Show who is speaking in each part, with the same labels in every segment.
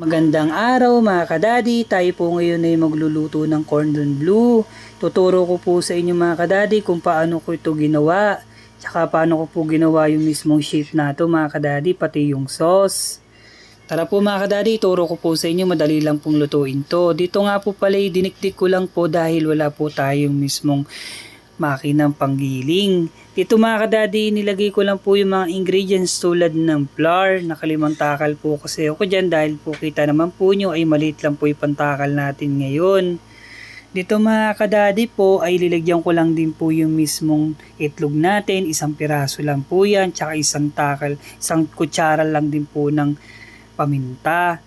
Speaker 1: Magandang araw mga kadadi, tayo po ngayon ay magluluto ng cordon bleu. Tuturo ko po sa inyo mga kadadi kung paano ko ito ginawa. Tsaka paano ko po ginawa yung mismong shape na ito mga kadadi, pati yung sauce. Tara po mga kadadi, turo ko po sa inyo, madali lang pong lutuin to. Dito nga po pala dinikdik ko lang po dahil wala po tayong mismong makinang panggiling. Dito mga kadadi, nilagay ko lang po yung mga ingredients tulad ng flour. Nakalimang takal po kasi ako dyan dahil po kita naman po nyo ay maliit lang po yung pantakal natin ngayon. Dito mga kadadi po ay lilagyan ko lang din po yung mismong itlog natin. Isang piraso lang po yan, tsaka isang kutsara lang din po ng paminta.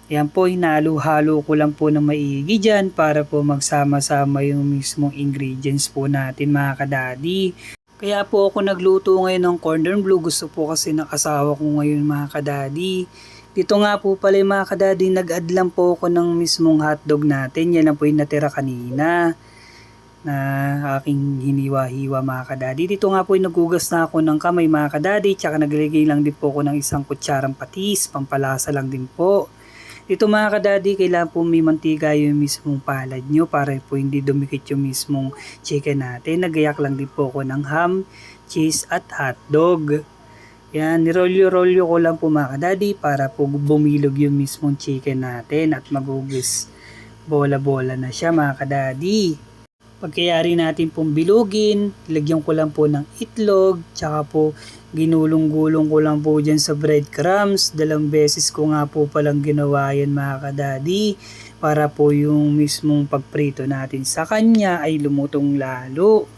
Speaker 1: Yan po, hinalo-halo ko lang po ng maigi dyan para po magsama-sama yung mismong ingredients po natin mga kadadi. Kaya po ako nagluto ngayon ng cordon bleu, gusto po kasi ng asawa ko ngayon mga kadadi. Dito nga po pala mga kadadi, nag-add lang po ako ng mismong hotdog natin. Yan lang po yung natira kanina na aking hiniwa-hiwa mga kadadi. Dito nga po yung nagugas na ako ng kamay mga kadadi, tsaka naglagay lang din po ako ng isang kutsarang patis, pampalasa lang din po. Dito mga kadadi, kailangan po may mantika yung mismong palad nyo para po hindi dumikit yung mismong chicken natin. Nagayak lang din po ako ng ham, cheese at hotdog. Yan, nirolyo-rolyo ko lang po mga kadadi para po bumilog yung mismong chicken natin at magugis bola-bola na siya mga kadadi. Pagkayari natin pong bilugin, lagyan ko lang po ng itlog, tsaka po ginulong-gulong ko lang po dyan sa breadcrumbs. 2 beses ko nga po palang ginawa yan mga kadadi para po yung mismong pagprito natin sa kanya ay lumutong lalo.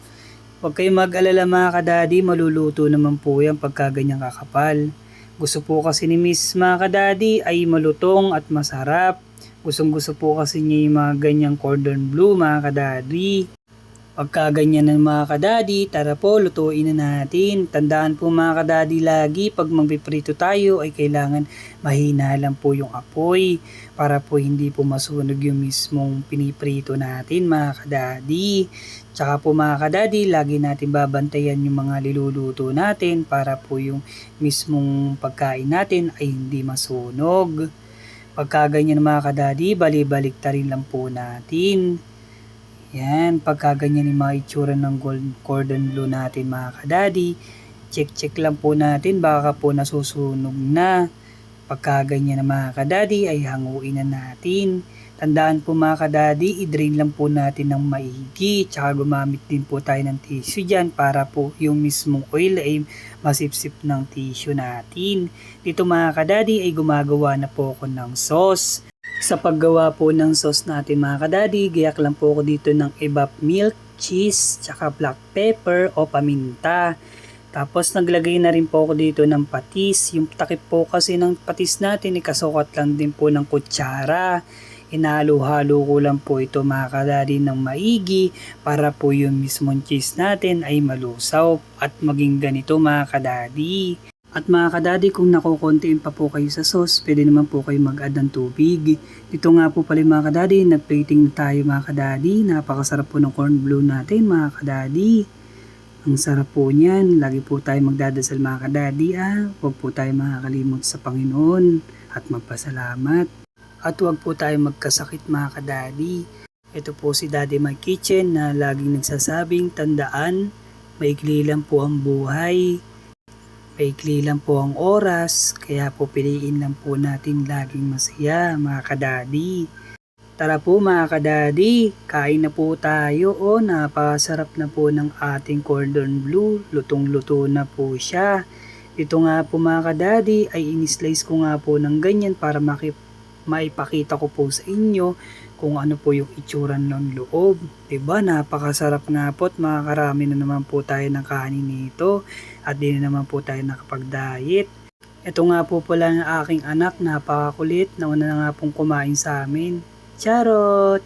Speaker 1: Huwag kayong mag-alala mga kadadi, maluluto naman po yan pagka ganyang kakapal. Gusto po kasi ni Miss mga kadadi ay malutong at masarap. Gustong-gusto po kasi niya yung mga ganyang cordon bleu mga kadadi. Pagka ganyan ng mga kadadi, tara po lutuin na natin. Tandaan po mga kadadi lagi pag magpiprito tayo ay kailangan mahina lang po yung apoy para po hindi po masunog yung mismong piniprito natin mga kadadi. Tsaka po mga kadadi, lagi natin babantayan yung mga niluluto natin para po yung mismong pagkain natin ay hindi masunog. Pagka ganyan mga kadadi, bali-balik ta rin lang po natin. Yan, pagka ganyan yung mga itsura ng cordon bleu natin mga kadadi, check lang po natin, baka po nasusunog na. Pagka ganyan na mga kadadi ay hanguin na natin. Tandaan po mga kadadi, i-drain lang po natin ng maigi, tsaka gumamit din po tayo ng tissue dyan para po yung mismong oil ay masipsip ng tissue natin. Dito mga kadadi ay gumagawa na po ako ng sauce. Sa paggawa po ng sauce natin mga kadadi, gayak lang po ako dito ng evap milk, cheese, tsaka black pepper o paminta. Tapos naglagay na rin po ako dito ng patis. Yung takip po kasi ng patis natin, ikasukat lang din po ng kutsara. Inalo-halo ko lang po ito mga kadadi ng maigi para po yung mismong cheese natin ay malusaw at maging ganito mga kadadi. At mga kadadi, kung nakukontiin pa po kayo sa sauce, pwede naman po kayo mag-add ng tubig. Dito nga po pala mga kadadi, nag-plating na tayo mga kadadi. Napakasarap po ng corn bleu natin mga kadadi. Ang sarap po niyan. Lagi po tayo magdadasal mga kadadi. Huwag po tayo makakalimot sa Panginoon at magpasalamat. At huwag po tayo magkasakit mga kadadi. Ito po si Daddy My Kitchen na laging nagsasabing, tandaan, maikli lang po ang buhay. Maikli lang po ang oras, kaya po piliin lang po natin laging masaya mga kadadi. Tara po mga kadadi, kain na po tayo. Napakasarap na po ng ating cordon bleu, lutong-luto na po siya. Ito nga po mga kadadi ay in-slice ko nga po ng ganyan para maipakita ko po sa inyo kung ano po yung itsura ng loob. Diba? Napakasarap nga po at makakarami na naman po tayo ng kanin nito at di na naman po tayo nakapag-diet. Ito nga po pala ng aking anak, napakakulit, nauna na nga pong kumain sa amin. Charot!